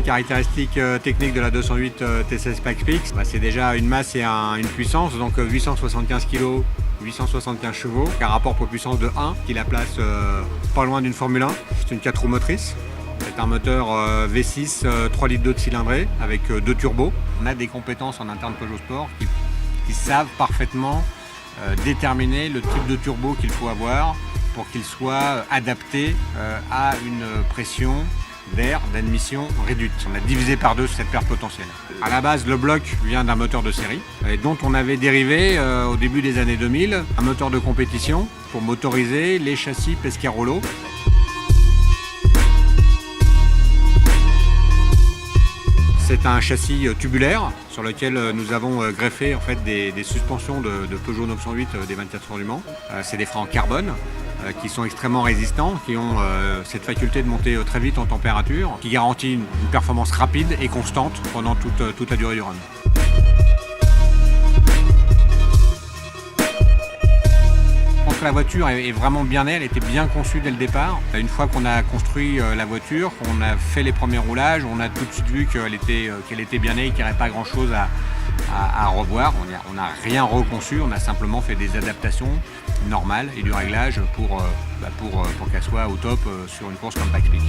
caractéristiques techniques de la 208 T16 Pikes Peak, c'est déjà une masse et une puissance, donc 875 kg, 875 chevaux, un rapport poids-puissance de 1 qui la place pas loin d'une Formule 1. C'est une 4 roues motrices. C'est un moteur V6 3 litres d'eau de cylindrée avec 2 turbos. On a des compétences en interne Peugeot Sport qui savent parfaitement déterminer le type de turbo qu'il faut avoir pour qu'il soit adapté à une pression d'air d'admission réduite. On a divisé par 2 cette perte potentielle. À la base, le bloc vient d'un moteur de série et dont on avait dérivé au début des années 2000 un moteur de compétition pour motoriser les châssis Pescarolo. C'est un châssis tubulaire sur lequel nous avons greffé en fait, des suspensions de Peugeot 908 des 24 heures du Mans. C'est des freins en carbone qui sont extrêmement résistants, qui ont cette faculté de monter très vite en température, qui garantit une performance rapide et constante pendant toute la durée du run. La voiture est vraiment bien née, elle était bien conçue dès le départ. Une fois qu'on a construit la voiture, qu'on a fait les premiers roulages, on a tout de suite vu qu'elle était bien née et qu'il n'y avait pas grand chose à revoir. On n'a rien reconçu, on a simplement fait des adaptations normales et du réglage pour qu'elle soit au top sur une course comme Pikes Peak.